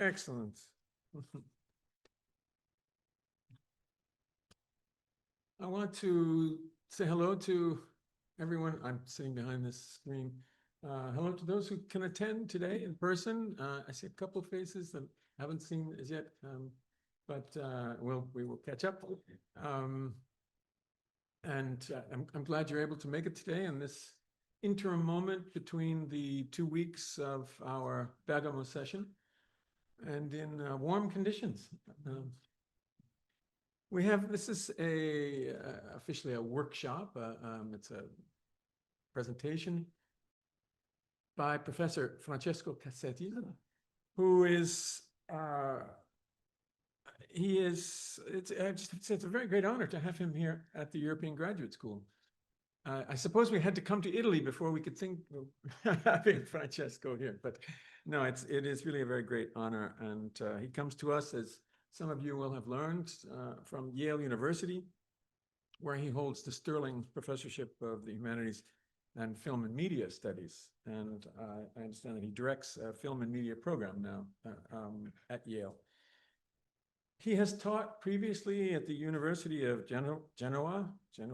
Excellent. I want to say hello to everyone. I'm sitting behind this screen. Hello to those who can attend today in person. I see a couple of faces that I haven't seen as yet, but we will catch up. I'm glad you're able to make it today in this interim moment between the 2 weeks of our Bergamo session and in warm conditions. This is officially a workshop. It's a presentation by Professor Francesco Casetti, who is, it's a very great honor to have him here at the European Graduate School. I suppose we had to come to Italy before we could think of having Francesco here, but no, it is really a very great honor. And he comes to us, as some of you will have learned, from Yale University, where he holds the Sterling Professorship of the Humanities and Film and Media Studies. And I understand that he directs a film and media program now at Yale. He has taught previously at the University of Genova,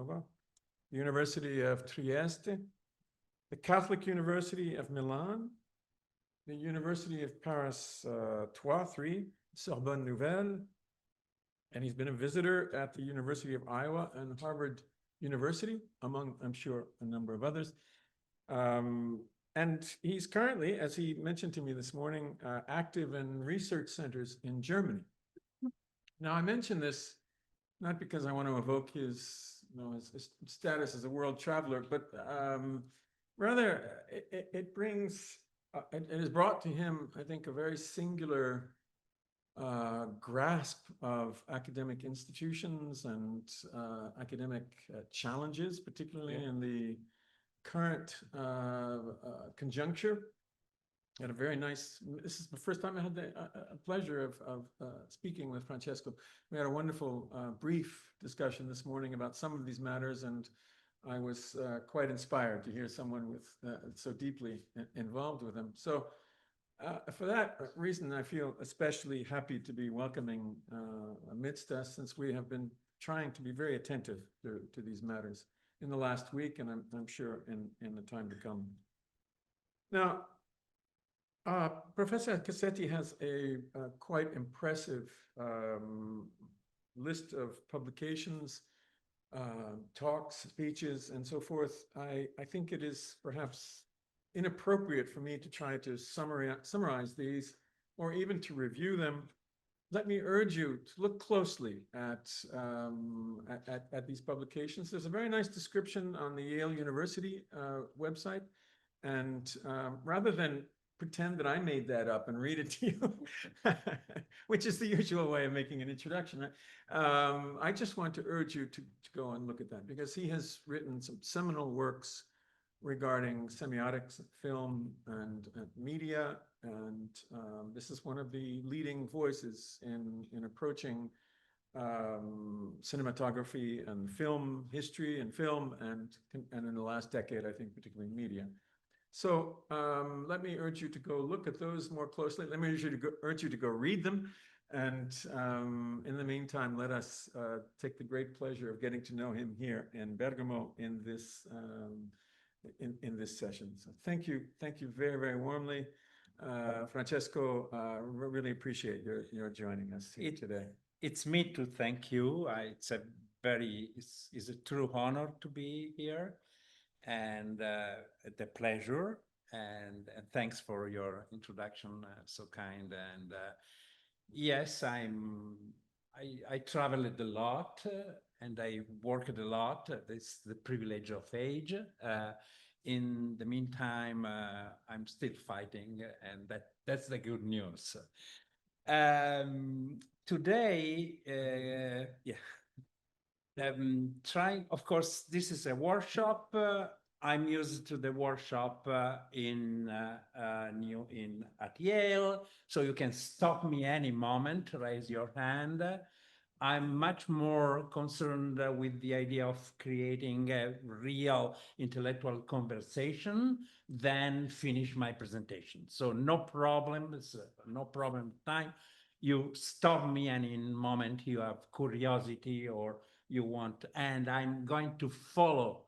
the University of Trieste, the Catholic University of Milan, the University of Paris 3, Sorbonne Nouvelle, and he's been a visitor at the University of Iowa and Harvard University, among, I'm sure, a number of others. And he's currently, as he mentioned to me this morning, active in research centers in Germany. Now, I mention this not because I want to evoke his status as a world traveler, but rather it brings, it has brought to him, I think, a very singular grasp of academic institutions and academic challenges, particularly in the current conjuncture. Had a very nice, this is the first time I had the pleasure of speaking with Francesco. We had a wonderful brief discussion this morning about some of these matters, and I was quite inspired to hear someone with so deeply involved with them. So for that reason, I feel especially happy to be welcoming amidst us, since we have been trying to be very attentive to these matters in the last week, and I'm sure in the time to come. Now, Professor Casetti has a quite impressive list of publications, talks, speeches, and so forth. I think it is perhaps inappropriate for me to try to summarize these or even to review them. Let me urge you to look closely at these publications. There's a very nice description on the Yale University website, and rather than pretend that I made that up and read it to you, which is the usual way of making an introduction, right? I just want to urge you to go and look at that, because he has written some seminal works regarding semiotics, film, and media, and this is one of the leading voices in approaching cinematography and film history and film, and in the last decade, I think, particularly media. So let me urge you to go look at those more closely. Let me urge you to go read them. And in the meantime, let us take the great pleasure of getting to know him here in Bergamo in this session. So thank you very, very warmly. Francesco, really appreciate your joining us here today. It's me to thank you. It's a true honor to be here, and the pleasure, and thanks for your introduction, so kind. And yes, I traveled a lot and I worked a lot. That's the privilege of age. In the meantime, I'm still fighting, and that's the good news. Today, trying, of course, this is a workshop. I'm used to the workshop at Yale, so you can stop me any moment, raise your hand, I'm much more concerned with the idea of creating a real intellectual conversation than finish my presentation. So no problem, no problem time. You stop me and in moment you have curiosity or you want, and I'm going to follow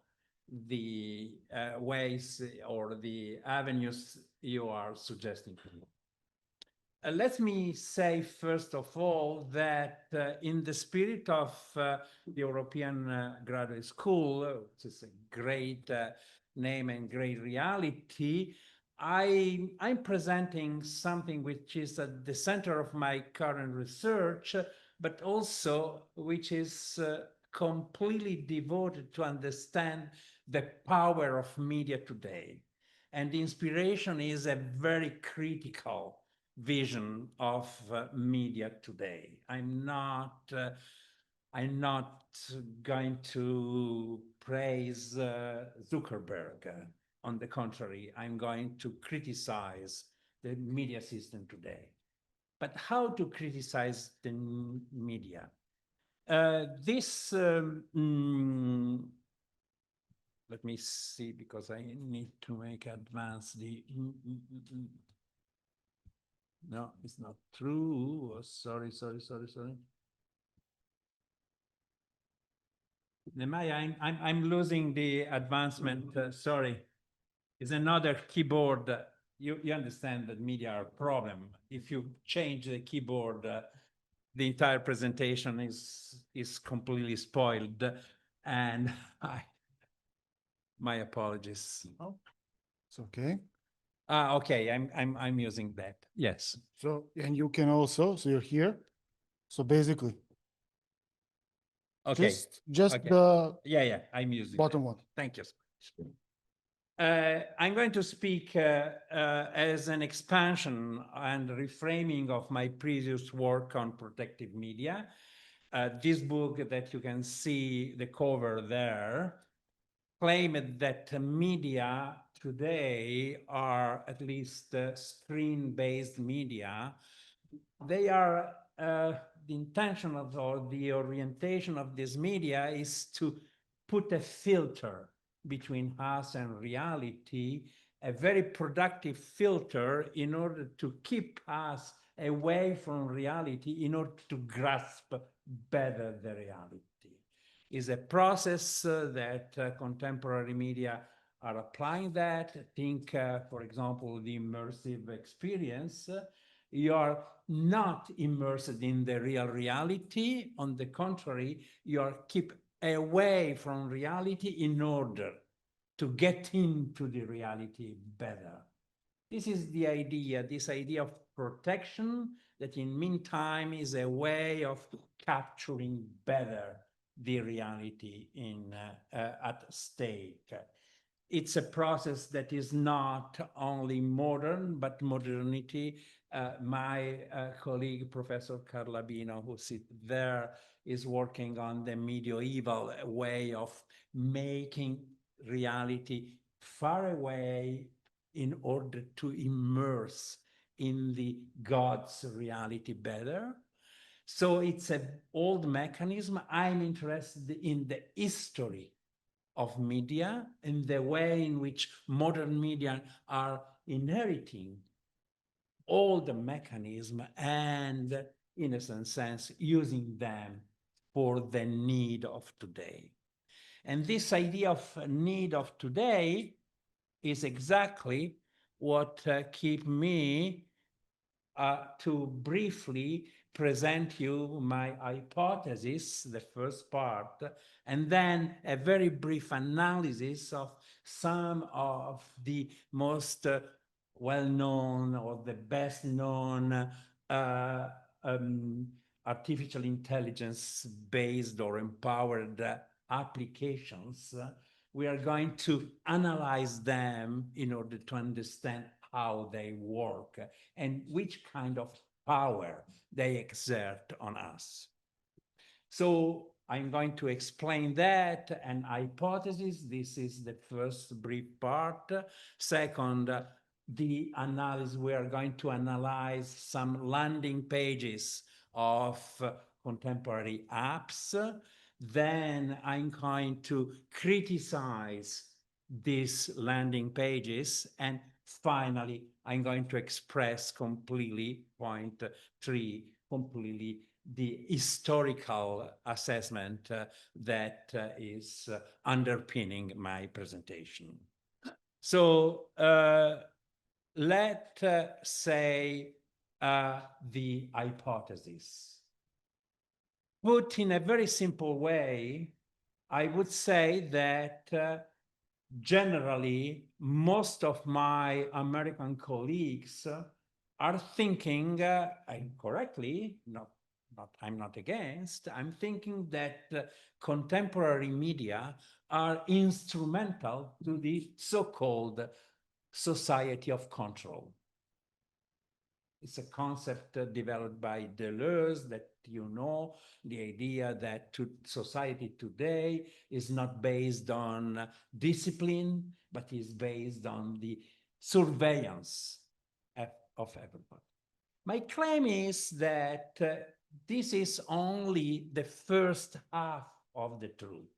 the ways or the avenues you are suggesting to me. Let me say, first of all, that in the spirit of the European Graduate School, which is a great name and great reality, I'm presenting something which is at the center of my current research, but also which is completely devoted to understand the power of media today. And the inspiration is a very critical vision of media today. I'm not going to praise Zuckerberg. On the contrary, I'm going to criticize the media system today. But how to criticize the media? Let me see, because I need to make advance the. No, it's not true. Oh, sorry. Nemaya, I'm losing the advancement. Sorry, it's another keyboard. You understand that media are a problem. If you change the keyboard, the entire presentation is completely spoiled. And my apologies. Oh, it's okay. Okay, I'm using that. Yes. So, and you can also, so you're here. So basically, Okay. just Okay. the Yeah, I'm using bottom that. one. Thank you so much. I'm going to speak as an expansion and reframing of my previous work on protective media. This book that you can see the cover there claimed that media today are at least screen-based media. They are the intention of or the orientation of this media is to put a filter between us and reality, a very productive filter in order to keep us away from reality in order to grasp better the reality. Is a process that contemporary media are applying that. Think, for example, the immersive experience. You are not immersed in the real reality. On the contrary, you are kept away from reality in order to get into the reality better. This is the idea, this idea of protection that in meantime is a way of capturing better the reality at stake. It's a process that is not only modern, but modernity. My colleague, Professor Carlabino, who sits there, is working on the medieval way of making reality far away in order to immerse in the God's reality better. So it's an old mechanism. I'm interested in the history of media and the way in which modern media are inheriting all the mechanism and, in a sense, using them for the need of today. And this idea of need of today is exactly what keep me to briefly present you my hypothesis, the first part, and then a very brief analysis of some of the most well-known or the best-known artificial intelligence-based or empowered applications. We are going to analyze them in order to understand how they work and which kind of power they exert on us. So I'm going to explain that and hypothesis. This is the first brief part. Second, the analysis, we are going to analyze some landing pages of contemporary apps. Then I'm going to criticize these landing pages. And finally, I'm going to express completely, point three, completely the historical assessment that is underpinning my presentation. So let's say the hypothesis. Put in a very simple way, I would say that generally most of my American colleagues are thinking, correctly, I'm not against, I'm thinking that contemporary media are instrumental to the so-called society of control. It's a concept developed by Deleuze that you know, the idea that society today is not based on discipline, but is based on the surveillance of everybody. My claim is that this is only the first half of the truth.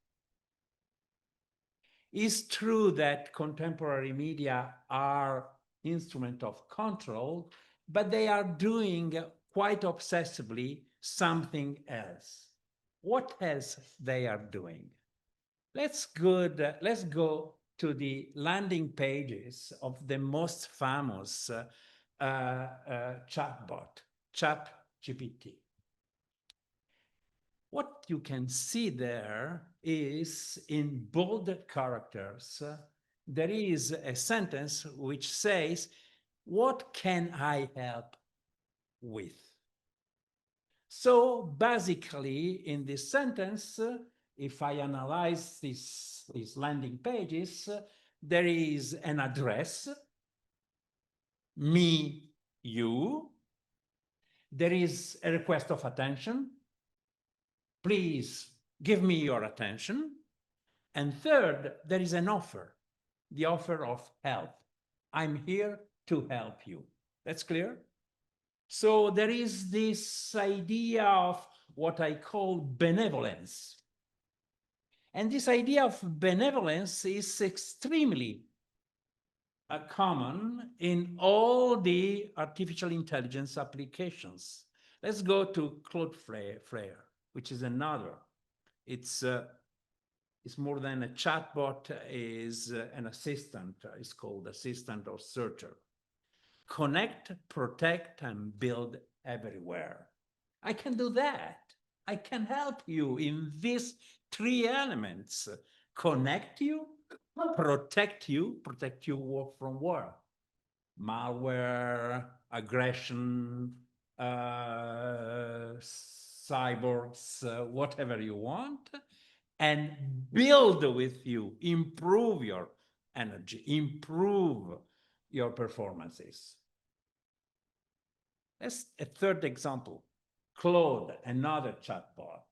It's true that contemporary media are instruments of control, but they are doing quite obsessively something else. What else they are doing? Let's go to the landing pages of the most famous chatbot, ChatGPT. What you can see there is in bold characters, there is a sentence which says, "What can I help with?" So basically, in this sentence, if I analyze these landing pages, there is an address, me, you. There is a request of attention. Please give me your attention. And third, there is an offer, the offer of help. I'm here to help you. That's clear? So there is this idea of what I call benevolence. And this idea of benevolence is extremely common in all the artificial intelligence applications. Let's go to Claude Frere, which is another. It's more than a chatbot, is an assistant. It's called assistant or searcher. Connect, protect, and build everywhere. I can do that. I can help you in these three elements. Connect you, protect you from what? Malware, aggression, cyborgs, whatever you want, and build with you, improve your energy, improve your performances. That's a third example. Claude, another chatbot.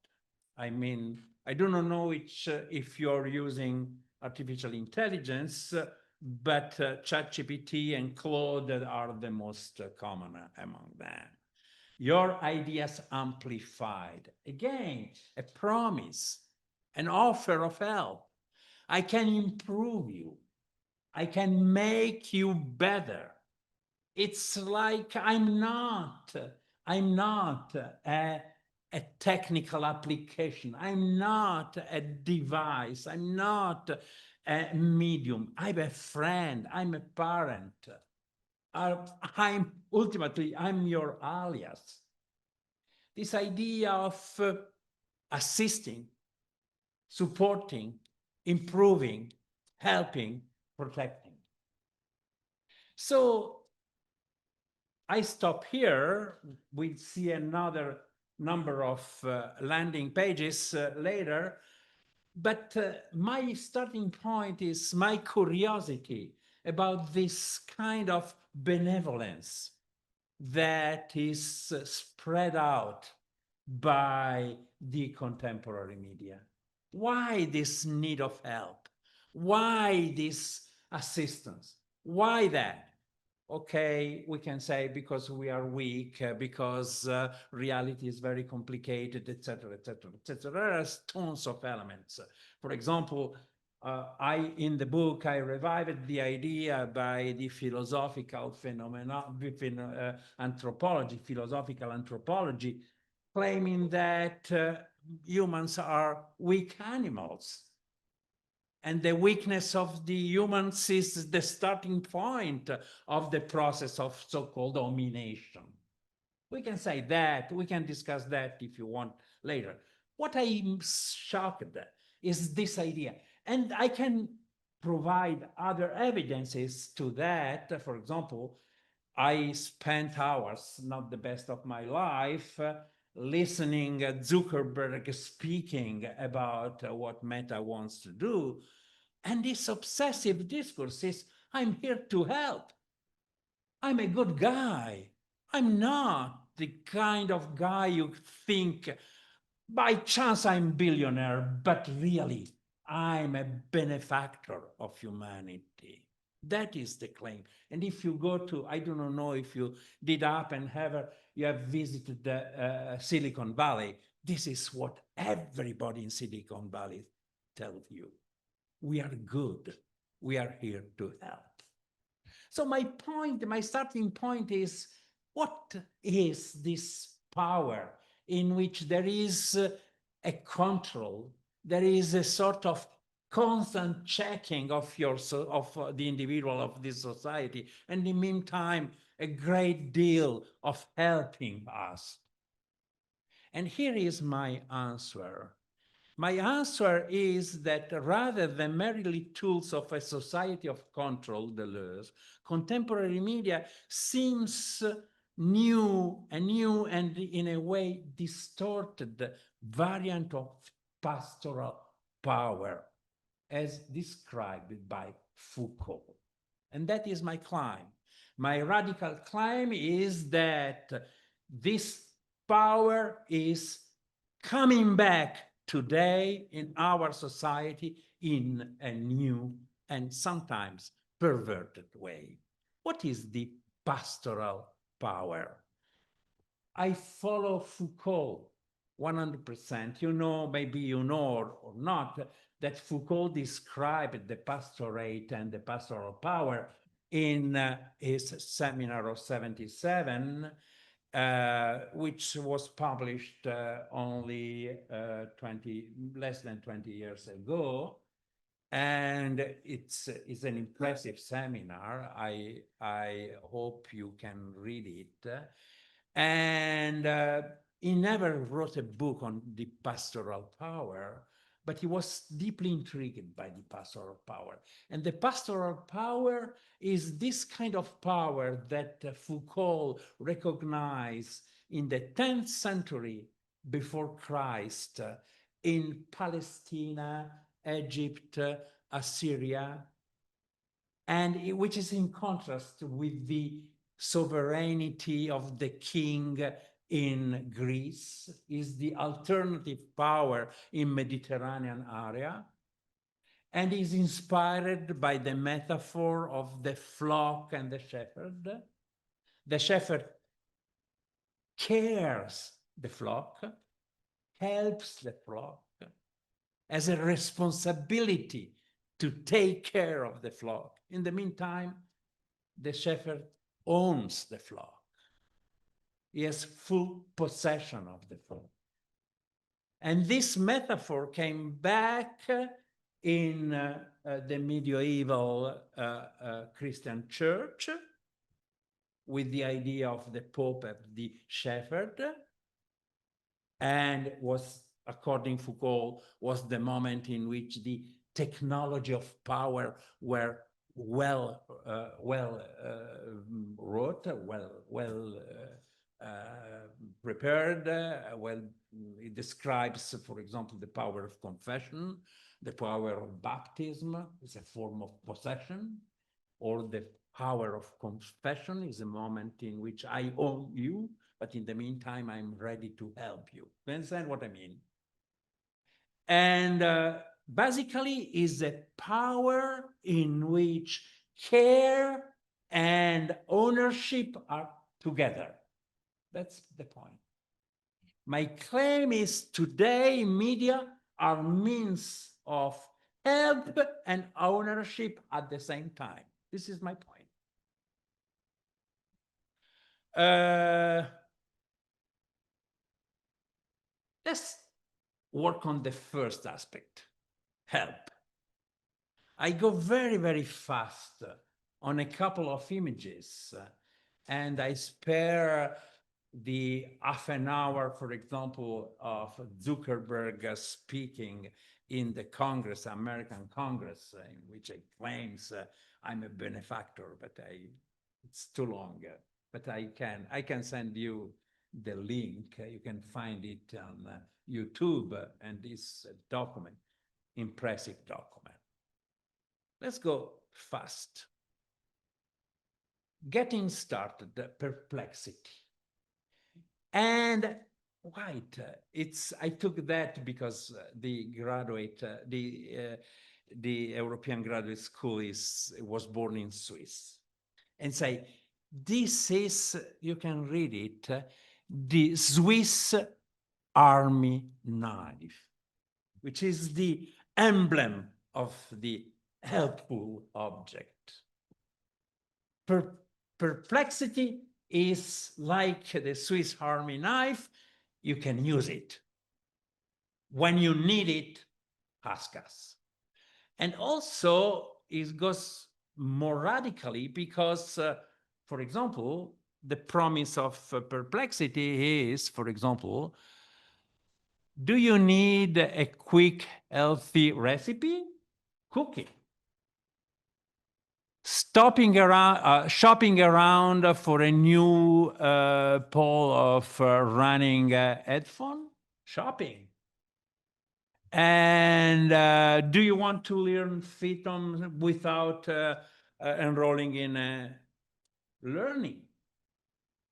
I mean, I do not know if you're using artificial intelligence, but ChatGPT and Claude are the most common among them. Your ideas amplified. Again, a promise, an offer of help. I can improve you. I can make you better. It's like I'm not a technical application. I'm not a device. I'm not a medium. I'm a friend. I'm a parent. I'm your alias. This idea of assisting, supporting, improving, helping, protecting. So I stop here. We'll see another number of landing pages later. But my starting point is my curiosity about this kind of benevolence that is spread out by the contemporary media. Why this need of help? Why this assistance? Why that? okay, we can say because we are weak, because reality is very complicated, etc., etc., etc. There are tons of elements. For example, in the book, I revived the idea by the philosophical anthropology, philosophical anthropology, claiming that humans are weak animals. And the weakness of the humans is the starting point of the process of so-called domination. We can say that, we can discuss that if you want later. What I'm shocked at is this idea. And I can provide other evidences to that. For example, I spent hours, not the best of my life, listening Zuckerberg speaking about what Meta wants to do. And this obsessive discourse is, I'm here to help. I'm a good guy. I'm not the kind of guy you think, by chance I'm billionaire, but really I'm a benefactor of humanity. That is the claim. And if you go to, I do not know if you did up and you have visited the Silicon Valley, this is what everybody in Silicon Valley tells you. We are good. We are here to help. So my point, my starting point is, what is this power in which there is a control, there is a sort of constant checking of the individual of this society, and in the meantime, a great deal of helping us? And here is my answer. My answer is that rather than merely tools of a society of control, Deleuze, contemporary media seems new and in a way distorted variant of pastoral power, as described by Foucault. And that is my claim. My radical claim is that this power is coming back today in our society in a new and sometimes perverted way. What is the pastoral power? I follow Foucault 100%. You know, maybe you know or not, that Foucault described the pastorate and the pastoral power in his seminar of 77, which was published only less than 20 years ago. And it's an impressive seminar. I hope you can read it. And he never wrote a book on the pastoral power, but he was deeply intrigued by the pastoral power. And the pastoral power is this kind of power that Foucault recognized in the 10th century before Christ in Palestine, Egypt, Assyria, and which is in contrast with the sovereignty of the king in Greece, is the alternative power in Mediterranean area, and is inspired by the metaphor of the flock and the shepherd. The shepherd cares the flock, helps the flock, has a responsibility to take care of the flock. In the meantime, the shepherd owns the flock. He has full possession of the flock. And this metaphor came back in the medieval Christian church with the idea of the Pope as the shepherd, and was, according to Foucault, was the moment in which the technology of power were well wrought, prepared. It describes, for example, the power of confession, the power of baptism is a form of possession, or the power of confession is a moment in which I own you, but in the meantime, I'm ready to help you. You understand what I mean? And basically is a power in which care and ownership are together. That's the point. My claim is today media are means of help and ownership at the same time. This is my point. Let's work on the first aspect, help. I go very, very fast on a couple of images, and I spare the half an hour, for example, of Zuckerberg speaking in the Congress, American Congress, in which he claims I'm a benefactor, but it's too long. But I can send you the link. You can find it on YouTube, and this document, impressive document. Let's go fast. Getting started, perplexity. And right, I took that because the European graduate school was born in Swiss. And say, this is, you can read it, the Swiss Army knife, which is the emblem of the helpful object. Perplexity is like the Swiss Army knife. You can use it. When you need it, ask us. And also, it goes more radically because, for example, the promise of perplexity is, for example, do you need a quick, healthy recipe? Cook it. Shopping around for a new pole of running headphone? Shopping. And do you want to learn Python without enrolling in learning?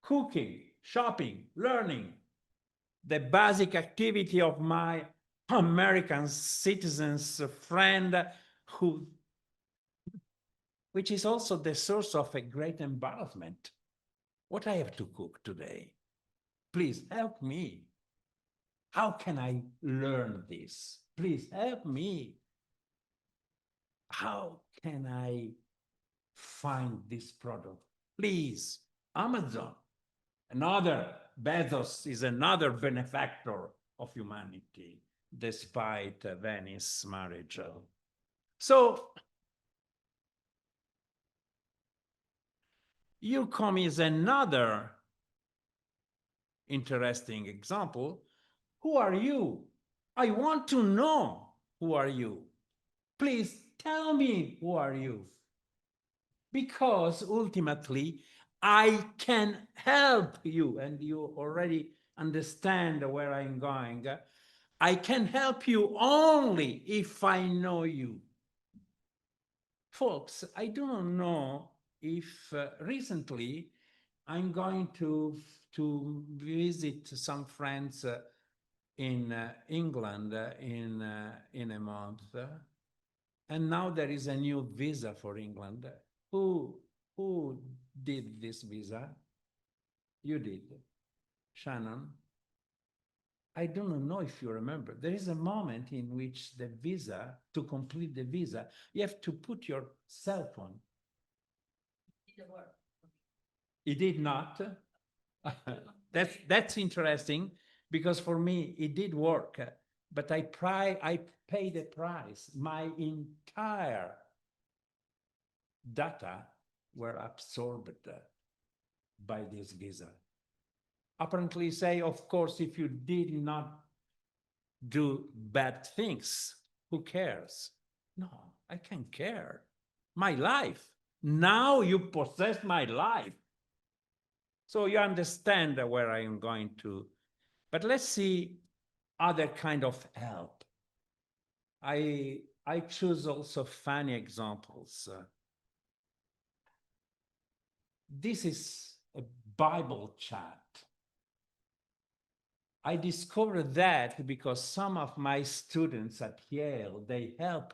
Cooking, shopping, learning. The basic activity of my American citizens friend which is also the source of a great embarrassment. What I have to cook today? Please help me. How can I learn this? Please help me. How can I find this product? Please, Amazon. Bezos is another benefactor of humanity, despite Venice marriage. So, Ucom is another interesting example. Who are you? I want to know who are you. Please tell me who are you. Because ultimately, I can help you, and you already understand where I'm going. I can help you only if I know you. Folks, I don't know if recently I'm going to visit some friends in England in a month. And now there is a new visa for England. Who did this visa? You did, Shannon. I don't know if you remember. There is a moment in which the visa, to complete the visa, you have to put your cell phone. It didn't work. It did not. That's interesting because for me it did work, but I paid the price. My entire data were absorbed by this visa. Apparently say, of course, if you did not do bad things, who cares? No, I can't care. My life. Now you possess my life. So you understand where I am going to. But let's see other kind of help. I choose also funny examples. This is a Bible chat. I discovered that because some of my students at Yale, they have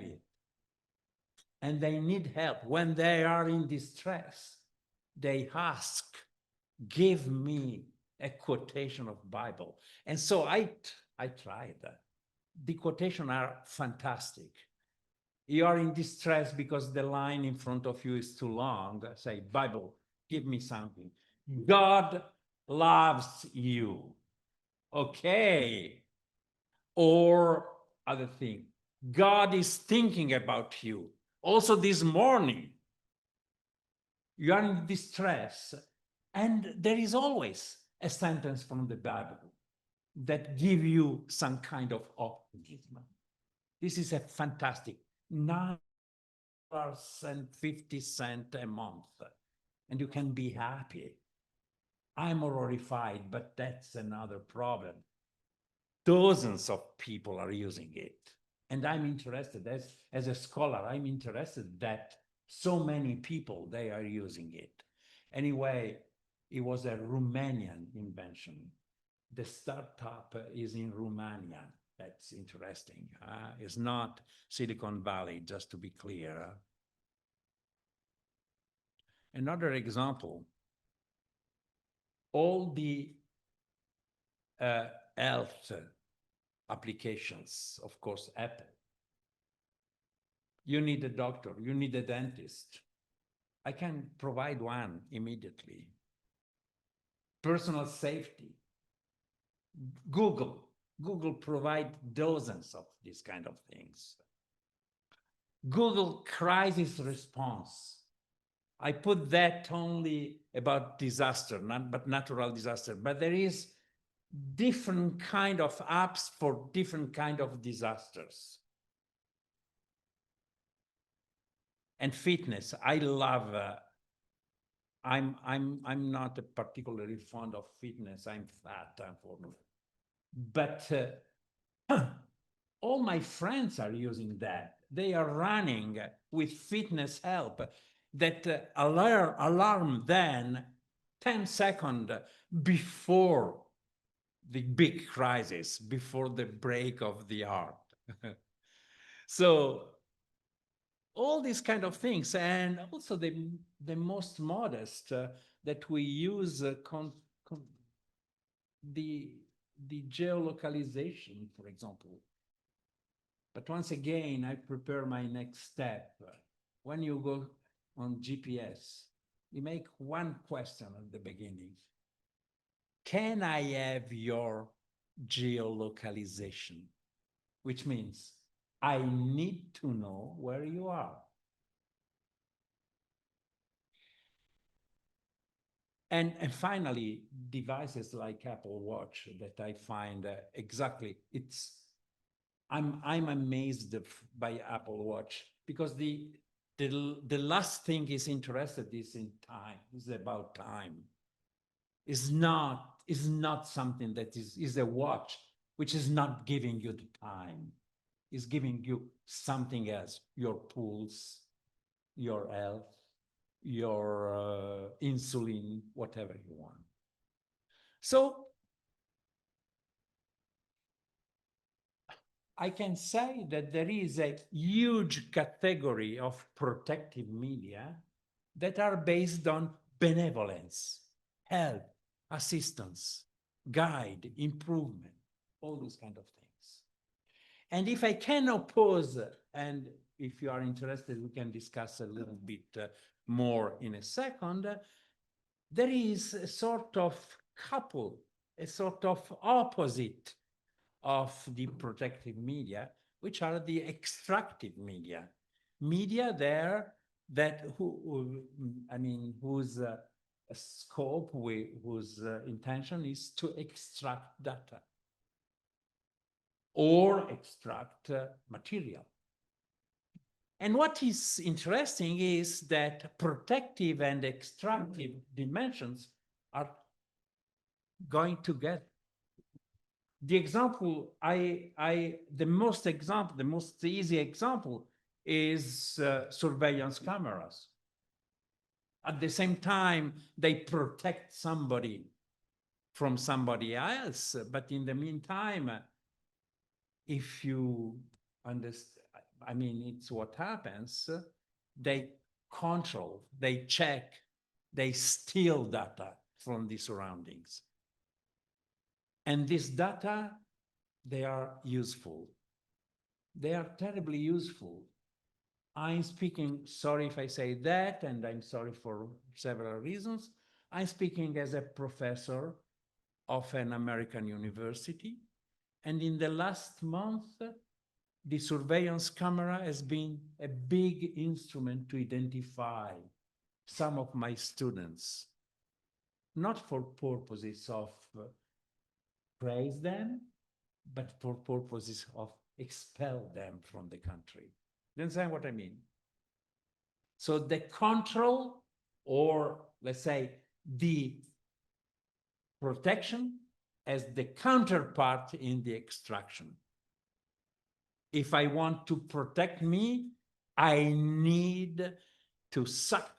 it. and they need help. When they are in distress, they ask, give me a quotation of Bible. And so I tried that. The quotation are fantastic. You are in distress because the line in front of you is too long. Say, Bible, give me something. God loves you. Okay. Or other thing, God is thinking about you. Also this morning, you are in distress, and there is always a sentence from the Bible that give you some kind of optimism. This is a fantastic $9.50 a month, and you can be happy. I'm horrified, but that's another problem. Dozens of people are using it. And I'm interested, as a scholar, I'm interested that so many people, they are using it. Anyway, it was a Romanian invention. The startup is in Romania. That's interesting. It's not Silicon Valley, just to be clear. Another example, all the health applications, of course, Apple. You need a doctor, you need a dentist. I can provide one immediately. Personal safety. Google provide dozens of these kind of things. Google crisis response. I put that only about disaster, but natural disaster, but there is different kind of apps for different kind of disasters. And fitness, I love, I'm not particularly fond of fitness. I'm fat, unfortunately. But all my friends are using that. They are running with fitness help that alarm then 10 seconds before the big crisis, before the break of the heart. So all these kind of things, and also the most modest that we use the geolocalization, for example. But once again, I prepare my next step. When you go on GPS, you make one question at the beginning. Can I have your geolocalization? Which means I need to know where you are. And finally, devices like Apple Watch that I find exactly, I'm amazed by Apple Watch because the last thing is interested is in time, is about time. Is not something that is a watch, which is not giving you the time, is giving you something else, your pulse, your health, your insulin, whatever you want. So I can say that there is a huge category of protective media that are based on benevolence, help, assistance, guide, improvement, all those kind of things. And if I can oppose, and if you are interested, we can discuss a little bit more in a second, there is a sort of couple, a sort of opposite of the protective media, which are the extractive media. Media there that whose scope, whose intention is to extract data or extract material. And what is interesting is that protective and extractive dimensions are going together. The example, the most easy example is surveillance cameras. At the same time, they protect somebody from somebody else, but in the meantime, if you understand, it's what happens. they control, they check, they steal data from the surroundings. And this data, they are useful. They are terribly useful. I'm speaking, sorry if I say that, and I'm sorry for several reasons. I'm speaking as a professor of an American university. And in the last month, the surveillance camera has been a big instrument to identify some of my students, not for purposes of praise them, but for purposes of expel them from the country. You understand what I mean? So the control, or let's say the protection, as the counterpart in the extraction. If I want to protect me, I need to suck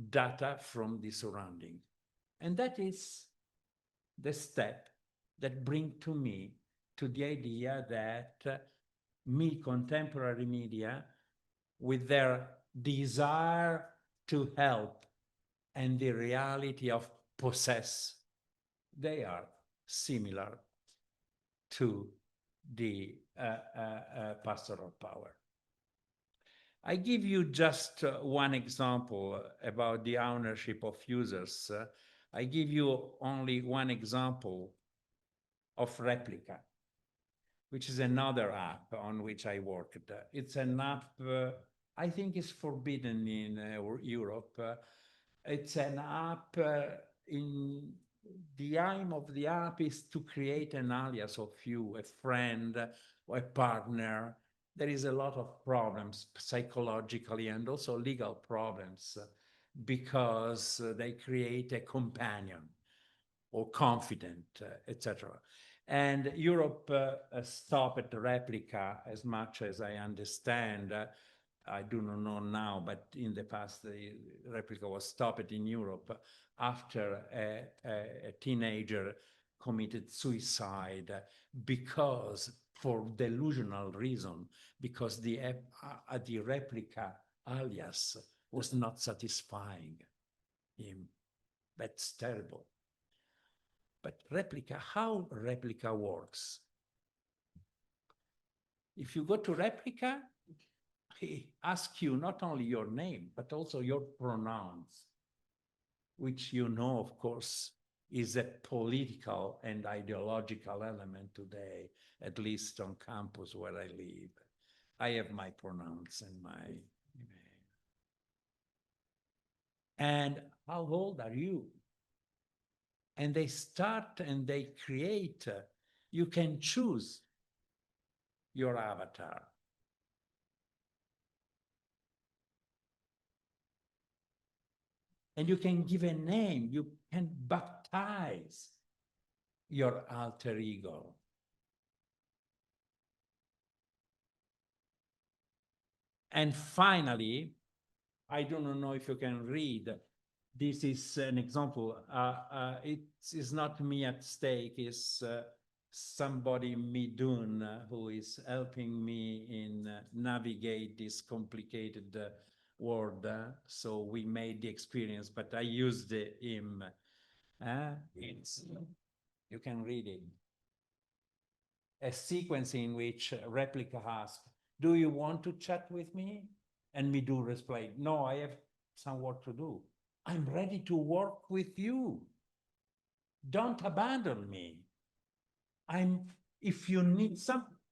data from the surrounding. And that is the step that brings to me to the idea that contemporary media, with their desire to help and the reality of possess, they are similar to the pastoral power. I give you just one example about the ownership of users. I give you only one example of Replica, which is another app on which I worked. It's an app, I think is forbidden in Europe. It's an app, in the aim of the app is to create an alias of you, a friend, or a partner. There is a lot of problems psychologically and also legal problems because they create a companion or confidant, etc. And Europe stopped the Replica, as much as I understand. I do not know now, but in the past, the Replica was stopped in Europe after a teenager committed suicide because, for delusional reason, because the Replica alias was not satisfying him. That's terrible. But Replica, how Replica works? If you go to Replica, he asks you not only your name, but also your pronouns, which you know, of course, is a political and ideological element today, at least on campus where I live. I have my pronouns and my email. And how old are you? And they start and they create, you can choose your avatar. And you can give a name, you can baptize your alter ego. And finally, I do not know if you can read, this is an example. It is not me at stake, it's somebody, Midun, who is helping me in navigate this complicated world. So we made the experience, but I used him. You can read it. A sequence in which Replica asks, do you want to chat with me? And Midun replied, no, I have some work to do. I'm ready to work with you. Don't abandon me. If you need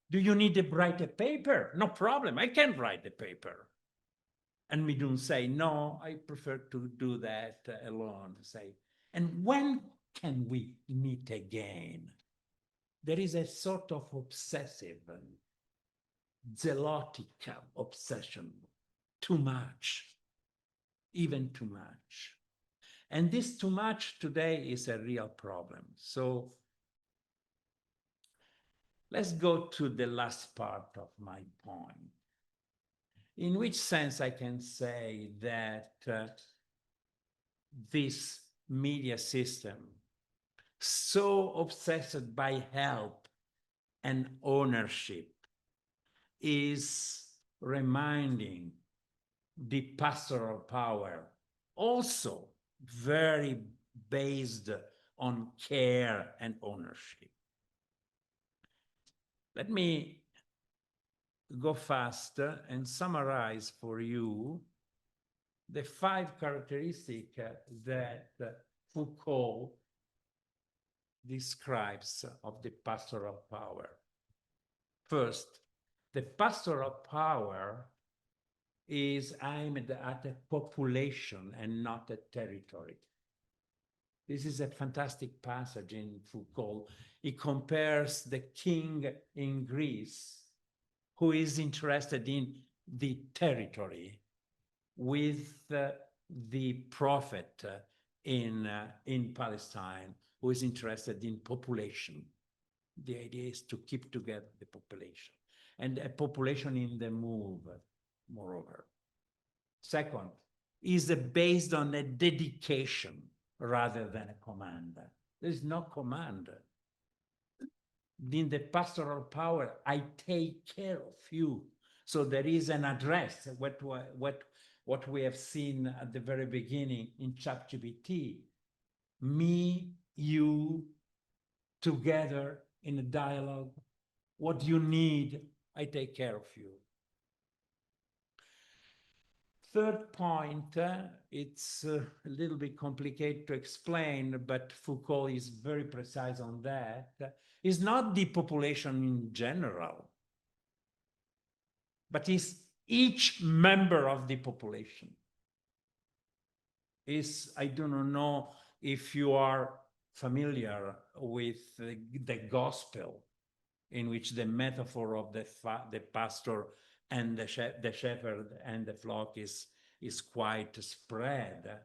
do you need to write a paper? No problem, I can write a paper. And Midun say, no, I prefer to do that alone. Say, and when can we meet again? There is a sort of obsessive, zealotic obsession, too much, even too much. And this too much today is a real problem. So let's go to the last part of my point. In which sense I can say that this media system, so obsessed by help and ownership, is reminding the pastoral power, also very based on care and ownership. Let me go fast and summarize for you the 5 characteristics that Foucault describes of the pastoral power. First, the pastoral power is aimed at a population and not a territory. This is a fantastic passage in Foucault. He compares the king in Greece, who is interested in the territory, with the prophet in Palestine, who is interested in population. The idea is to keep together the population, and a population in the move, moreover. Second, is based on a dedication rather than a command. There is no command. In the pastoral power, I take care of you. So there is an address, what we have seen at the very beginning in ChatGPT. Me, you, together in a dialogue. What you need, I take care of you. Third point, it's a little bit complicated to explain, but Foucault is very precise on that, is not the population in general, but is each member of the population. I do not know if you are familiar with the gospel, in which the metaphor of the pastor and the shepherd and the flock is quite spread.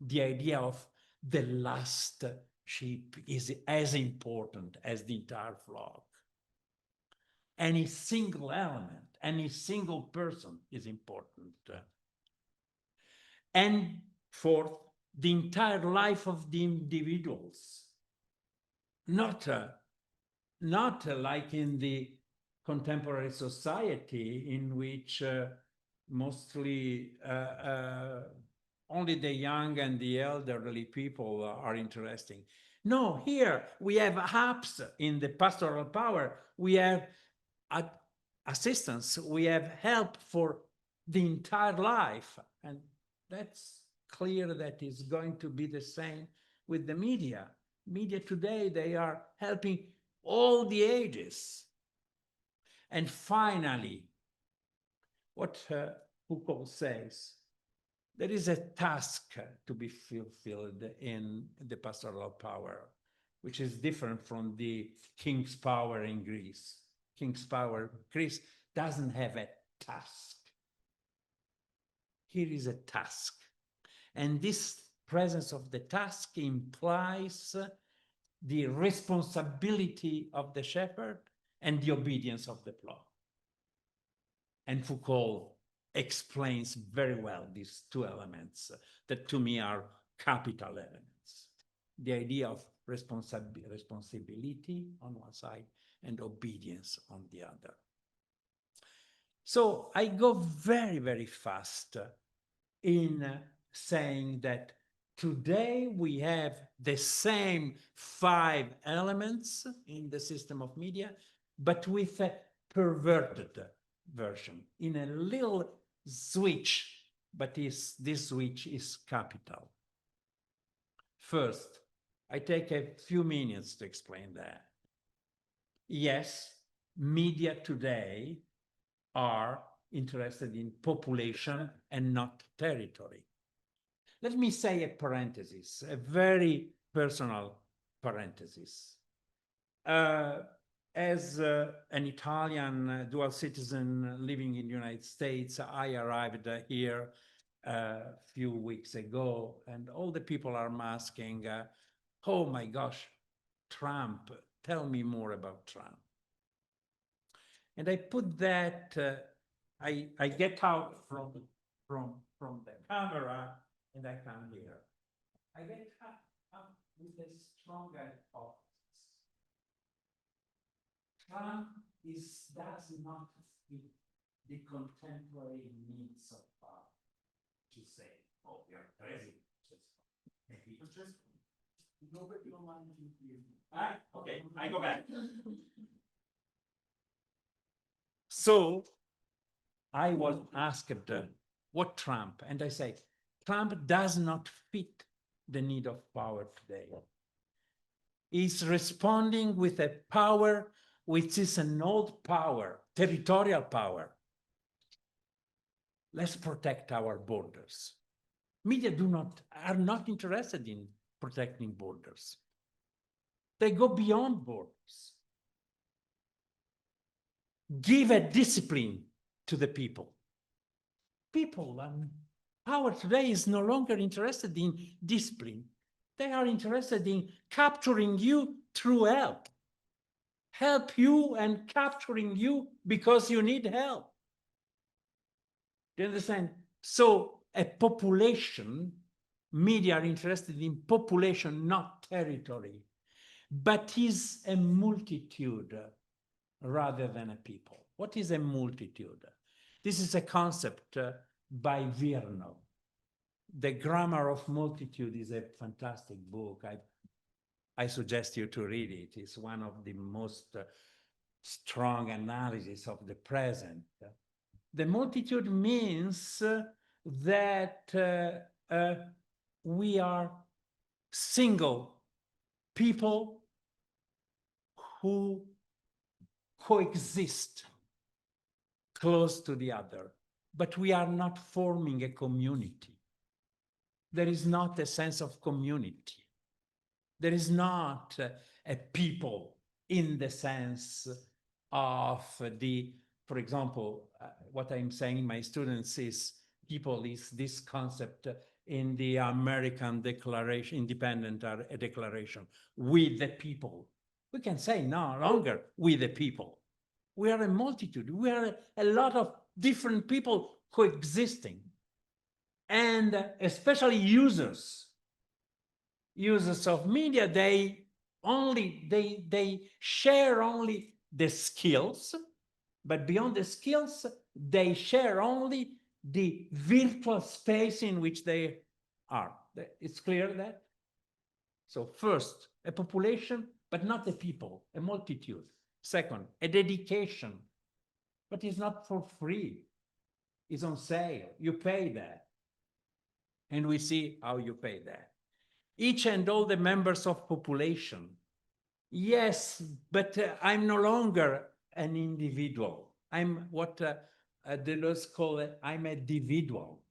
The idea of the last sheep is as important as the entire flock. Any single element, any single person is important. And fourth, the entire life of the individuals, not like in the contemporary society, in which mostly only the young and the elderly people are interesting. No, here we have apps in the pastoral power. We have assistance. We have help for the entire life. And that's clear that it's going to be the same with the media. Media today, they are helping all the ages. And finally, what Foucault says, there is a task to be fulfilled in the pastoral power, which is different from the king's power in Greece. King's power, Greece doesn't have a task. Here is a task. And this presence of the task implies the responsibility of the shepherd and the obedience of the flock. And Foucault explains very well these 2 elements that to me are capital elements. The idea of responsibility on one side and obedience on the other. So I go very, very fast in saying that today we have the same 5 elements in the system of media, but with a perverted version, in a little switch, but this switch is capital. First, I take a few minutes to explain that. Yes, media today are interested in population and not territory. Let me say a parenthesis, a very personal parenthesis. As an Italian dual citizen living in the United States, I arrived here a few weeks ago, and all the people are asking, oh my gosh, Trump, tell me more about Trump. And I put that, I get out from the camera and I come here. I get up with a strong hypothesis. Trump does not fit the contemporary needs of power. to say, oh, you're crazy. Okay, I go back. So I was asked what Trump, and I say, Trump does not fit the need of power today. He's responding with a power which is an old power, territorial power. Let's protect our borders. Media are not interested in protecting borders. They go beyond borders. Give a discipline to the people. People, power today is no longer interested in discipline. They are interested in capturing you through help. Help you and capturing you because you need help. Do you understand? So a population, media are interested in population, not territory, but is a multitude rather than a people. What is a multitude? This is a concept by Virno. The Grammar of Multitude is a fantastic book. I suggest you to read it. It's one of the most strong analysis of the present. The multitude means that we are single people who coexist close to the other, but we are not forming a community. There is not a sense of community. There is not a people in the sense of for example, what I'm saying my students is people is this concept in the American Declaration, Independent Declaration, with the people. We can say no longer with the people. We are a multitude. We are a lot of different people coexisting. And especially users of media, they share only the skills, but beyond the skills, they share only the virtual space in which they are. It's clear that? So first, a population, but not a people, a multitude. Second, a dedication, but it's not for free. It's on sale. You pay that. And we see how you pay that. Each and all the members of population. Yes, but I'm no longer an individual. I'm what Deleuze called it, I'm a individual.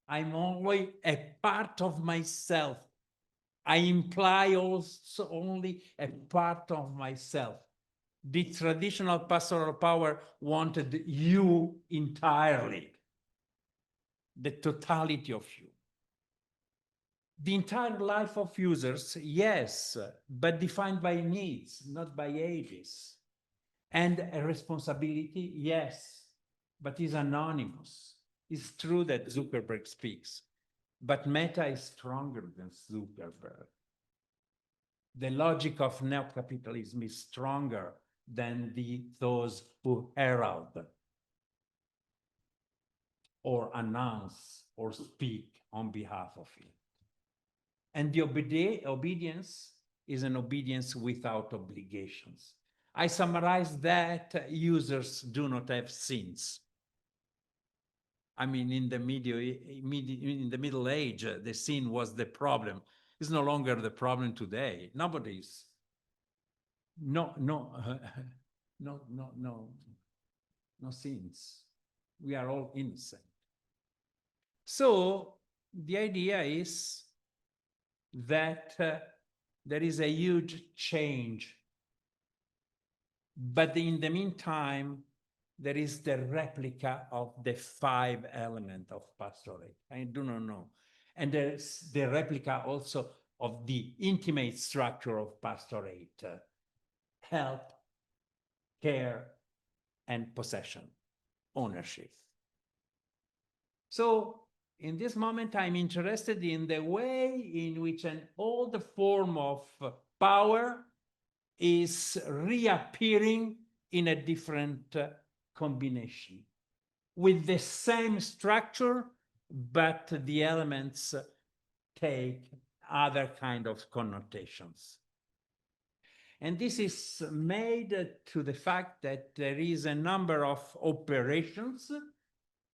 I'm only a part of myself. I imply also only a part of myself. The traditional pastoral power wanted you entirely, the totality of you. The entire life of users, yes, but defined by needs, not by ages. And a responsibility, yes, but is anonymous. It's true that Zuckerberg speaks, but Meta is stronger than Zuckerberg. The logic of neocapitalism is stronger than those who herald or announce or speak on behalf of it. And the obedience is an obedience without obligations. I summarize that users do not have sins. I mean, in the Middle Age, the sin was the problem. It's no longer the problem today. Nobody's. No sins. We are all innocent. So the idea is that there is a huge change. But in the meantime, there is the replica of the 5 elements of pastorate. I do not know. And there's the replica also of the intimate structure of pastorate. Help, care, and possession, ownership. So in this moment, I'm interested in the way in which an old form of power is reappearing in a different combination with the same structure, but the elements take other kind of connotations. And this is made to the fact that there is a number of operations.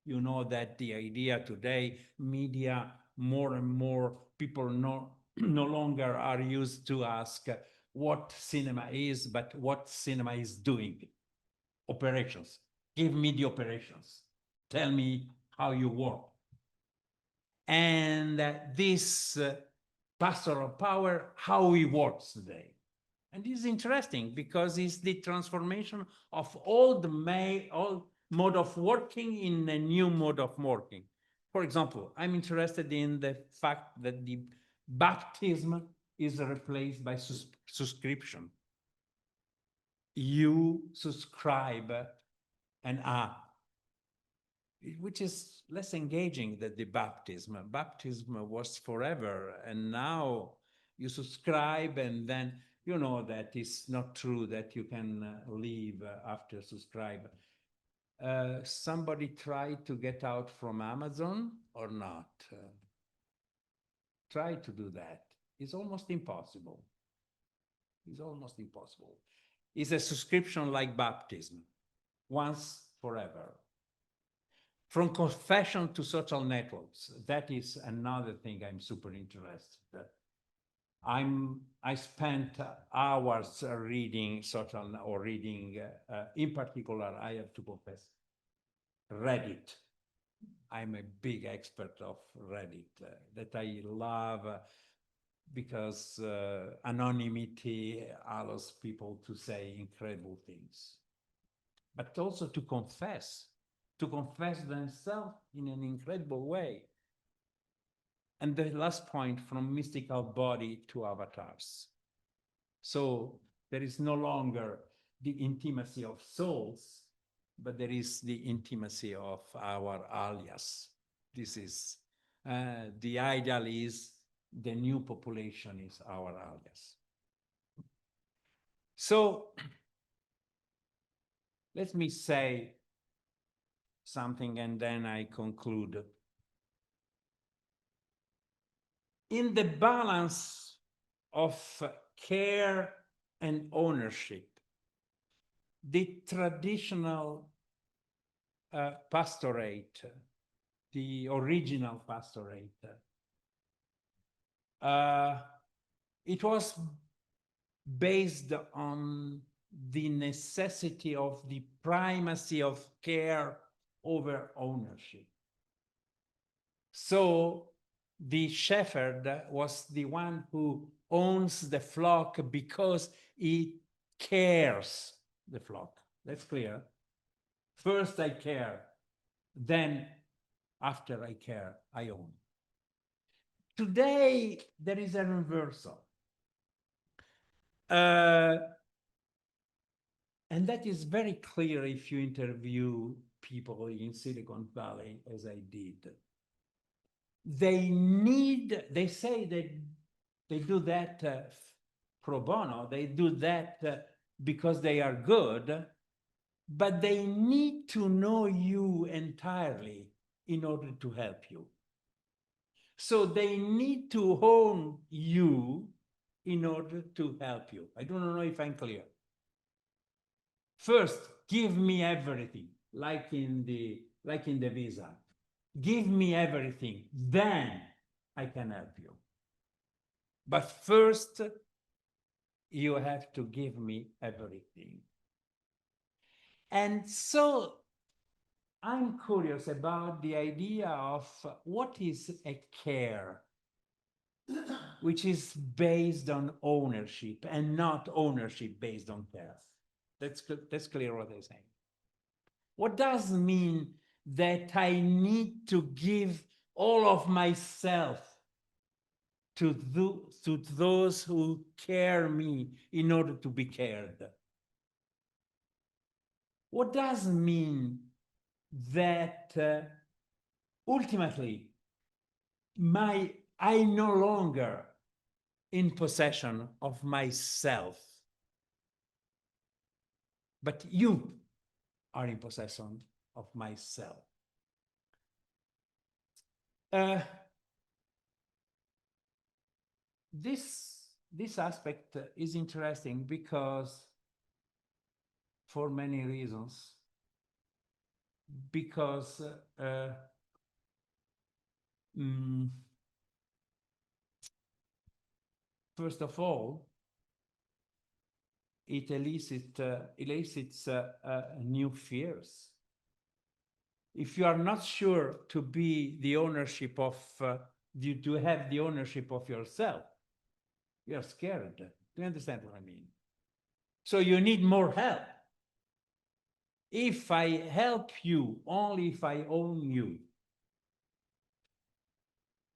You know that the idea today, media, more and more people no longer are used to ask what cinema is, but what cinema is doing. Operations. Give me the operations. Tell me how you work. And this pastoral power, how it works today. And this is interesting because it's the transformation of old mode of working in a new mode of working. For example, I'm interested in the fact that the baptism is replaced by subscription. You subscribe an app, which is less engaging than the baptism. Baptism was forever, and now you subscribe, and then you know that it's not true that you can leave after subscribe. Somebody tried to get out from Amazon or not? Try to do that. It's almost impossible. It's almost impossible. It's a subscription like baptism, once forever. From confession to social networks, that is another thing I'm super interested. I spent hours reading social or reading, in particular, I have to confess, Reddit. I'm a big expert of Reddit that I love because anonymity allows people to say incredible things, but also to confess themselves in an incredible way. And the last point, from mystical body to avatars. So there is no longer the intimacy of souls, but there is the intimacy of our alias. This is, the ideal is the new population is our alias. So let me say something and then I conclude. In the balance of care and ownership, the traditional pastorate, the original pastorate, it was based on the necessity of the primacy of care over ownership. So the shepherd was the one who owns the flock because he cares the flock. That's clear. First I care, then after I care, I own. Today, there is a reversal. And that is very clear if you interview people in Silicon Valley, as I did. They say that they do that pro bono, they do that because they are good, but they need to know you entirely in order to help you. So they need to own you in order to help you. I don't know if I'm clear. First, give me everything, like in the visa. Give me everything, then I can help you. But first, you have to give me everything. And so I'm curious about the idea of what is a care which is based on ownership and not ownership based on care. That's clear what I'm saying. What does it mean that I need to give all of myself to those who care me in order to be cared? What does it mean that ultimately I no longer in possession of myself, but you are in possession of myself? Uh, this aspect is interesting because for many reasons. Because first of all, it elicits new fears. If you are not sure to be the ownership of, to have the ownership of yourself, you are scared. Do you understand what I mean? So you need more help. If I help you, only if I own you,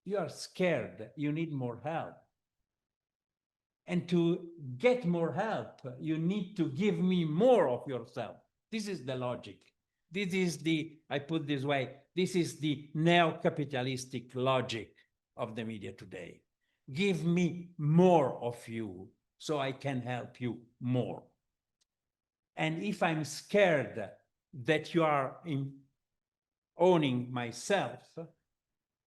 you are scared, you need more help. And to get more help, you need to give me more of yourself. This is the logic. This is the, I put this way, this is the neo-capitalistic logic of the media today. Give me more of you so I can help you more. And if I'm scared that you are owning myself,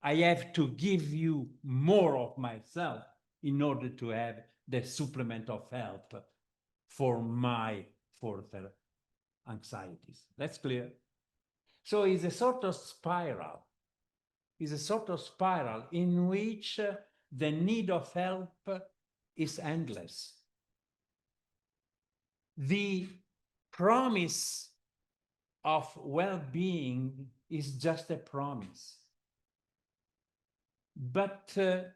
I have to give you more of myself in order to have the supplement of help for my further anxieties. That's clear. So it's a sort of spiral. It's a sort of spiral in which the need of help is endless. The promise of well-being is just a promise. But there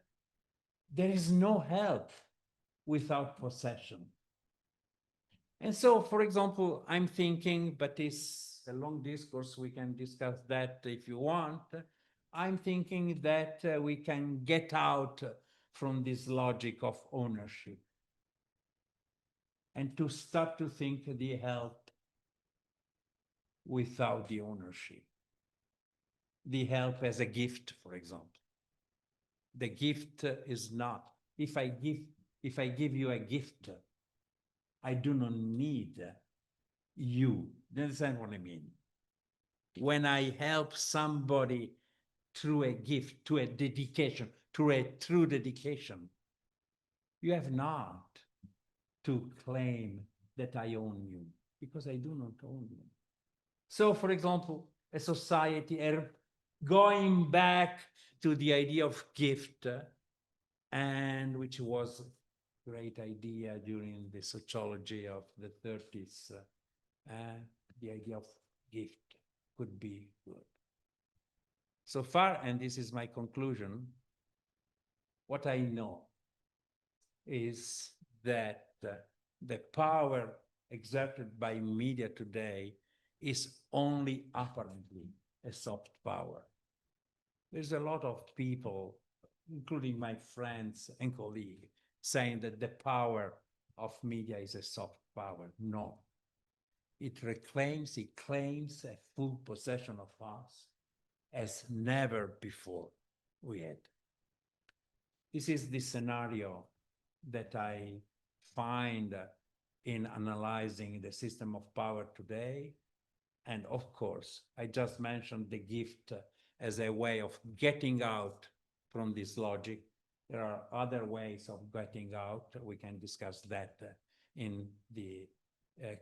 is no help without possession. And so, for example, I'm thinking, but it's a long discourse, we can discuss that if you want. I'm thinking that we can get out from this logic of ownership and to start to think the help without the ownership. The help as a gift, for example. The gift is not, if I give you a gift, I do not need you. Do you understand what I mean? When I help somebody through a gift, to a dedication, through a true dedication, you have not to claim that I own you, because I do not own you. So, for example, a society, going back to the idea of gift, and which was a great idea during the sociology of the 30s, the idea of gift could be good. So far, and this is my conclusion, what I know is that the power exerted by media today is only apparently a soft power. There's a lot of people, including my friends and colleagues, saying that the power of media is a soft power. No. It claims a full possession of us as never before we had. This is the scenario that I find in analyzing the system of power today. And of course, I just mentioned the gift as a way of getting out from this logic. There are other ways of getting out. We can discuss that in the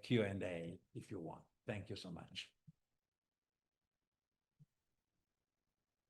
Q&A if you want. Thank you so much.